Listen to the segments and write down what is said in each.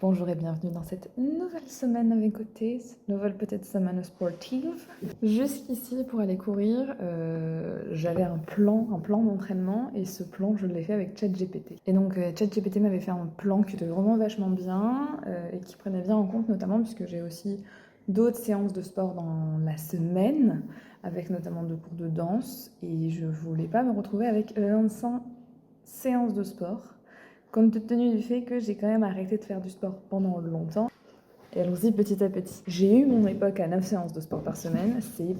Bonjour et bienvenue dans cette nouvelle semaine avec côté, cette nouvelle petite semaine sportive. Jusqu'ici, pour aller courir, j'avais un plan d'entraînement et ce plan, je l'ai fait avec ChatGPT. Et donc, ChatGPT m'avait fait un plan qui était vraiment vachement bien et qui prenait bien en compte notamment puisque j'ai aussi d'autres séances de sport dans la semaine, avec notamment 2 cours de danse et je voulais pas me retrouver avec 25 séances de sport. Compte tenu du fait que j'ai quand même arrêté de faire du sport pendant longtemps. Et allons-y petit à petit. J'ai eu mon époque à 9 séances de sport par semaine, c'est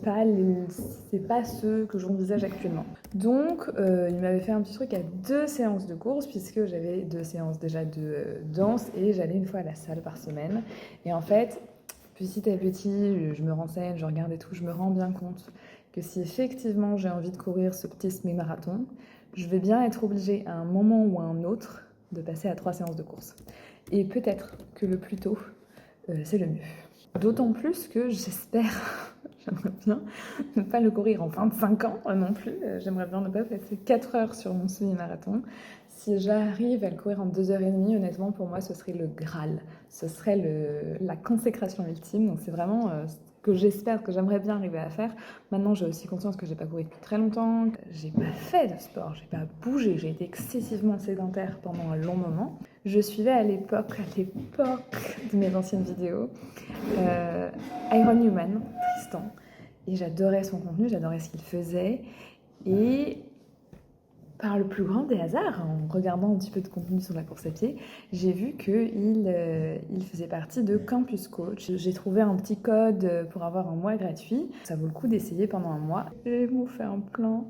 pas ce que j'envisage actuellement. Donc, il m'avait fait un petit truc à 2 séances de course, puisque j'avais 2 séances déjà de danse et j'allais une fois à la salle par semaine. Et en fait, petit à petit, je me renseigne, je regarde et tout, je me rends bien compte que si effectivement j'ai envie de courir ce petit semi-marathon, je vais bien être obligée à un moment ou à un autre de passer à 3 séances de course. Et peut-être que le plus tôt, c'est le mieux. D'autant plus que j'espère, j'aimerais bien ne pas le courir en 25 ans non plus. J'aimerais bien ne pas passer 4 heures sur mon semi-marathon. Si j'arrive à le courir en 2h30, honnêtement, pour moi, ce serait le Graal. Ce serait la consécration ultime. Donc c'est vraiment que j'espère, que j'aimerais bien arriver à faire. Maintenant, j'ai aussi conscience que j'ai pas couru depuis très longtemps, que j'ai pas fait de sport, j'ai pas bougé, j'ai été excessivement sédentaire pendant un long moment. Je suivais à l'époque de mes anciennes vidéos, Iron Human, Tristan, et j'adorais son contenu, j'adorais ce qu'il faisait, et par le plus grand des hasards, en regardant un petit peu de contenu sur la course à pied, j'ai vu qu'il faisait partie de Campus Coach. J'ai trouvé un petit code pour avoir un mois gratuit. Ça vaut le coup d'essayer pendant un mois. J'ai fait un plan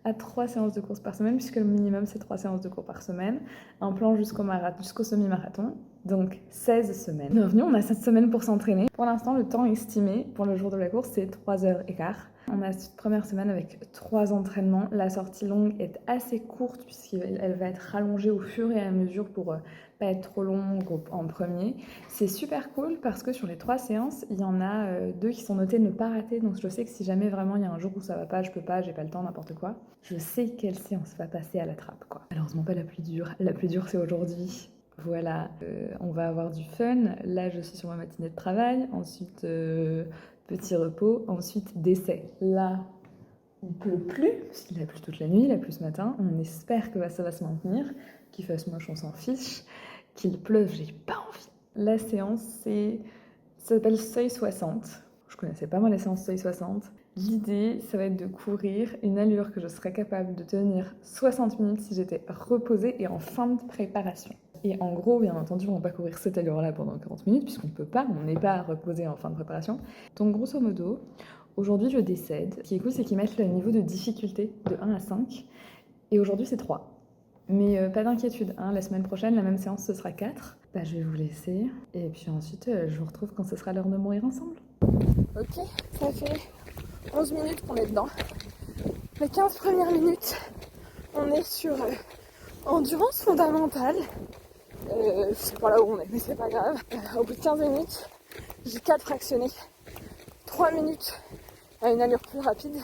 à 3 séances de course par semaine, puisque le minimum c'est 3 séances de cours par semaine. Un plan jusqu'au semi-marathon, donc 16 semaines. Bienvenue, on a 7 semaines pour s'entraîner. Pour l'instant, le temps estimé pour le jour de la course, c'est 3h15. On a cette première semaine avec 3 entraînements. La sortie longue est assez courte puisqu'elle va être rallongée au fur et à mesure pour pas être trop longue en premier. C'est super cool parce que sur les 3 séances, il y en a 2 qui sont notées ne pas rater. Donc je sais que si jamais vraiment il y a un jour où ça va pas, je peux pas, j'ai pas le temps, n'importe quoi, je sais quelle séance va passer à la trappe, quoi. Malheureusement pas la plus dure. La plus dure c'est aujourd'hui. Voilà, on va avoir du fun. Là, je suis sur ma matinée de travail. Ensuite, petit repos. Ensuite, décès. Là, il pleut plus, parce qu'il a plu toute la nuit, il a plu ce matin. On espère que ça va se maintenir. Qu'il fasse moche, on s'en fiche. Qu'il pleuve, j'ai pas envie. La séance, ça s'appelle Seuil 60. Je connaissais pas moi les séances Seuil 60. L'idée, ça va être de courir une allure que je serais capable de tenir 60 minutes si j'étais reposée et en fin de préparation. Et en gros, bien entendu, on ne va pas courir cette allure-là pendant 40 minutes, puisqu'on ne peut pas, on n'est pas reposé en fin de préparation. Donc grosso modo, aujourd'hui je décède. Ce qui est cool, c'est qu'ils mettent le niveau de difficulté de 1 à 5. Et aujourd'hui c'est 3. Mais pas d'inquiétude, hein, la semaine prochaine, la même séance, ce sera 4. Bah, je vais vous laisser. Et puis ensuite, je vous retrouve quand ce sera l'heure de mourir ensemble. Ok, ça fait 11 minutes qu'on est dedans. Les 15 premières minutes, on est sur endurance fondamentale. Je sais pas là où on est, mais c'est pas grave. Au bout de 15 minutes, j'ai 4 fractionnés. 3 minutes à une allure plus rapide.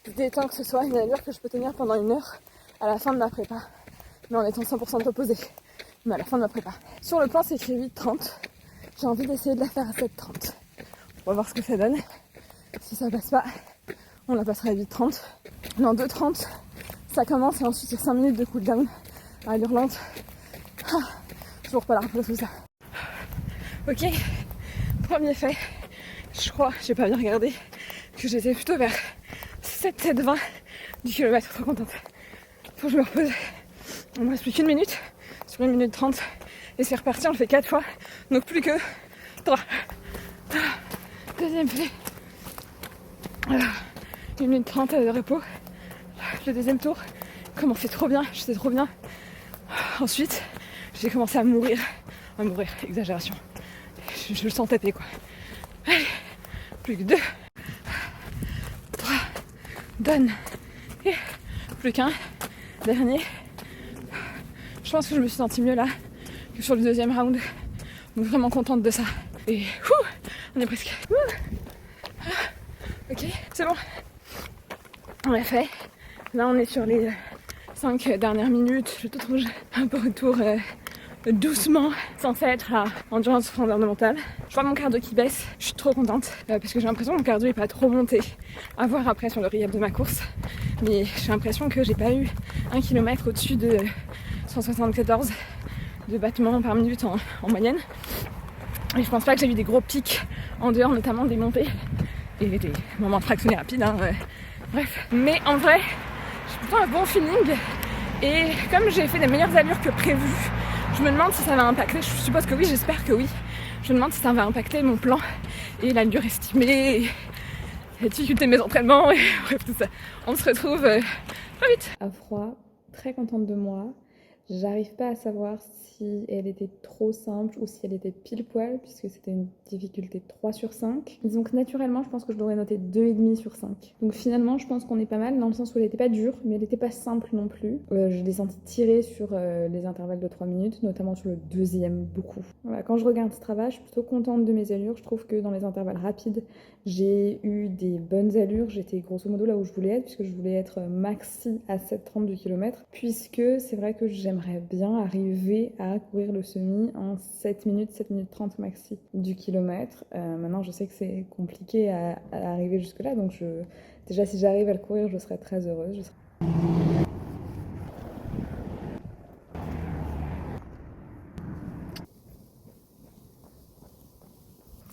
L'idée étant que ce soit une allure que je peux tenir pendant 1 heure à la fin de ma prépa. Mais en étant 100% reposée. Mais à la fin de ma prépa. Sur le plan, c'est écrit 8h30. J'ai envie d'essayer de la faire à 7h30. On va voir ce que ça donne. Si ça passe pas, on la passera à 8h30. Non, 2h30, ça commence et ensuite il y a 5 minutes de cooldown à allure lente. Toujours pas la repose tout ça. Ok, premier fait. Je crois, j'ai pas bien regardé, que j'étais plutôt vers 7-7-20 du kilomètre. Trop contente. Faut que je me repose. On ne reste plus qu'1 minute sur 1 minute 30 et c'est reparti. On le fait 4 fois, donc plus que 3. Deuxième fait. 1 minute 30 de repos. Le deuxième tour, commençait trop bien, j'étais trop bien. Ensuite, j'ai commencé à mourir, exagération. Je le sens taper quoi. Allez, plus que 2, 3, donne. Et plus qu'un, dernier. Je pense que je me suis sentie mieux là que sur le deuxième round. Donc vraiment contente de ça. Et on est presque. Ok, c'est bon. On l'a fait. Là on est sur les 5 dernières minutes. Je te trouve un peu autour doucement, censé être à endurance fondamentale. Je vois mon cardio qui baisse, je suis trop contente parce que j'ai l'impression que mon cardio est pas trop monté. À voir après sur le relief de ma course, mais j'ai l'impression que j'ai pas eu 1 km au-dessus de 174 de battements par minute en moyenne. Et je pense pas que j'ai eu des gros pics en dehors, notamment des montées et des moments fractionnés rapides. Bref, mais en vrai, j'ai plutôt un bon feeling. Et comme j'ai fait des meilleures allures que prévu, je me demande si ça va impacter. Je suppose que oui, j'espère que oui. Je me demande si ça va impacter mon plan et l'allure estimée, la difficulté de mes entraînements et bref tout ça. On se retrouve très vite. À froid, très contente de moi. J'arrive pas à savoir si elle était trop simple ou si elle était pile poil, puisque c'était une difficulté 3 sur 5. Donc naturellement, je pense que je l'aurais noté 2,5 sur 5. Donc finalement, je pense qu'on est pas mal, dans le sens où elle était pas dure, mais elle était pas simple non plus. Je l'ai senti tirer sur les intervalles de 3 minutes, notamment sur le deuxième, beaucoup. Voilà, quand je regarde Strava, je suis plutôt contente de mes allures. Je trouve que dans les intervalles rapides, j'ai eu des bonnes allures. J'étais grosso modo là où je voulais être, puisque je voulais être maxi à 7,30 du kilomètre, puisque c'est vrai que j'aimerais bien arriver à courir le semi en 7 minutes 30 maxi du kilomètre. Maintenant, je sais que c'est compliqué à arriver jusque-là, donc déjà, si j'arrive à le courir, je serais très heureuse.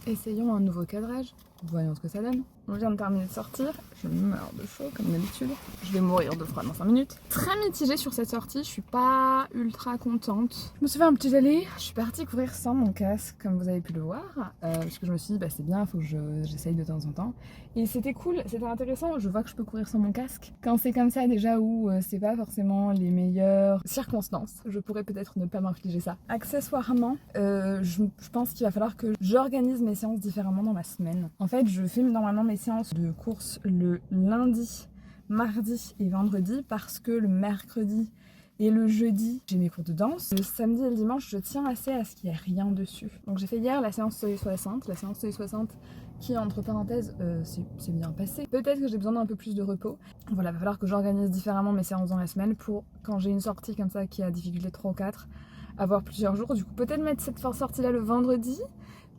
Essayons un nouveau cadrage, voyons ce que ça donne. On vient de terminer de sortir, je meurs de chaud comme d'habitude. Je vais mourir de froid dans 5 minutes. Très mitigée sur cette sortie, je suis pas ultra contente. Je me suis fait un petit aller, je suis partie courir sans mon casque comme vous avez pu le voir. Parce que je me suis dit c'est bien, il faut que j'essaye de temps en temps. Et c'était cool, c'était intéressant, je vois que je peux courir sans mon casque. Quand c'est comme ça déjà où c'est pas forcément les meilleures circonstances, je pourrais peut-être ne pas m'infliger ça. Accessoirement, je pense qu'il va falloir que j'organise mes séances différemment dans ma semaine. En fait, je filme normalement mes séances de course le lundi, mardi et vendredi parce que le mercredi et le jeudi, j'ai mes cours de danse. Le samedi et le dimanche, je tiens assez à ce qu'il n'y ait rien dessus. Donc j'ai fait hier la séance Seuil 60, qui, entre parenthèses, c'est bien passé. Peut-être que j'ai besoin d'un peu plus de repos. Voilà, il va falloir que j'organise différemment mes séances dans la semaine pour, quand j'ai une sortie comme ça qui a difficulté 3 ou 4, avoir plusieurs jours. Du coup, peut-être mettre cette sortie-là le vendredi,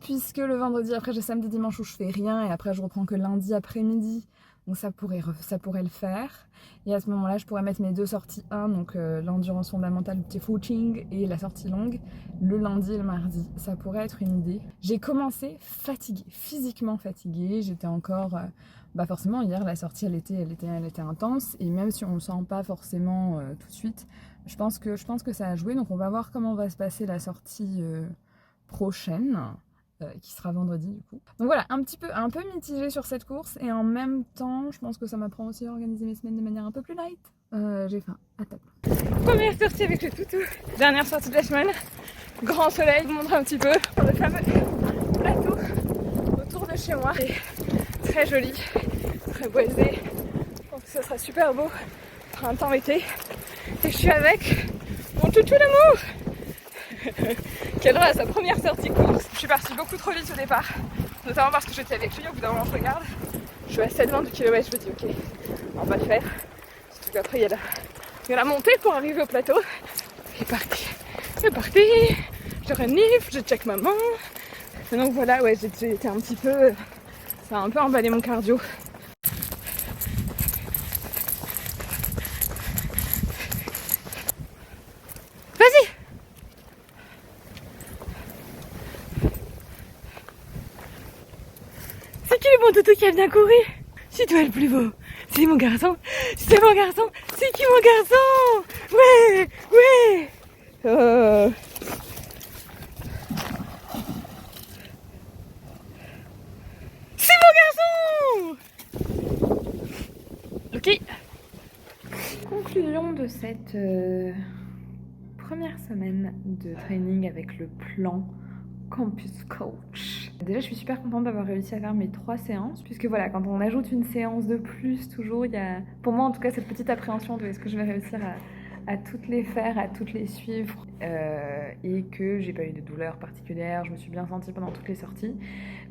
puisque le vendredi, après, j'ai samedi, dimanche où je fais rien, et après, je reprends que lundi après-midi. Donc ça pourrait le faire. Et à ce moment-là, je pourrais mettre mes 2 sorties 1, donc l'endurance fondamentale, le petit footing, et la sortie longue, le lundi et le mardi. Ça pourrait être une idée. J'ai commencé fatiguée, physiquement fatiguée. J'étais encore... forcément, hier, la sortie, elle était intense. Et même si on ne le sent pas forcément tout de suite, je pense que ça a joué. Donc on va voir comment va se passer la sortie prochaine. Qui sera vendredi du coup. Donc voilà, un peu mitigée sur cette course et en même temps, je pense que ça m'apprend aussi à organiser mes semaines de manière un peu plus light. J'ai faim, à table. Première sortie avec le toutou, dernière sortie de la semaine. Grand soleil, je vous montre un petit peu le fameux plateau autour de chez moi. C'est très joli, très boisé. Je pense que ça sera super beau, printemps-été. Et je suis avec mon toutou d'amour qui a sa première sortie course. Je suis partie beaucoup trop vite au départ, notamment parce que j'étais avec lui. Au bout d'un moment, je regarde, je suis à 7,20 du kilomètre, je me dis ok, on va le faire. Surtout qu'après, il y a la montée pour arriver au plateau. C'est parti, je renifle, je check maman. Et donc voilà, ouais, j'ai été un petit peu... Ça a un peu emballé mon cardio. Vas-y! C'est qui le bon toutou qui a bien couru? C'est toi le plus beau. C'est mon garçon. C'est mon garçon. C'est qui mon garçon? Ouais, ouais. C'est mon garçon. Ok. Conclusion de cette première semaine de training avec le plan Campus Coach. Déjà, je suis super contente d'avoir réussi à faire mes 3 séances, puisque voilà, quand on ajoute une séance de plus, toujours, il y a, pour moi en tout cas, cette petite appréhension de est-ce que je vais réussir à toutes les faire, à toutes les suivre et que j'ai pas eu de douleurs particulières. Je me suis bien sentie pendant toutes les sorties.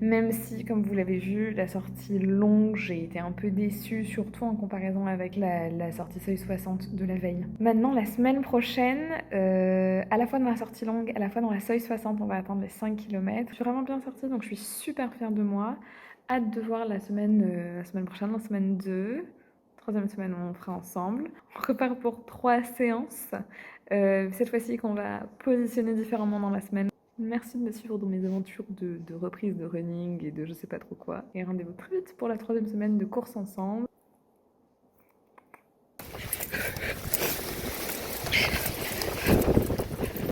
Même si, comme vous l'avez vu, la sortie longue, j'ai été un peu déçue, surtout en comparaison avec la sortie Seuil 60 de la veille. Maintenant, la semaine prochaine, à la fois dans la sortie longue, à la fois dans la Seuil 60, on va atteindre les 5 km. Je suis vraiment bien sortie, donc je suis super fière de moi. Hâte de voir la semaine prochaine, la semaine 2. Troisième semaine, on fera ensemble. On repart pour 3 séances. Cette fois-ci qu'on va positionner différemment dans la semaine. Merci de me suivre dans mes aventures de reprise de running et de je sais pas trop quoi. Et rendez-vous très vite pour la troisième semaine de course ensemble.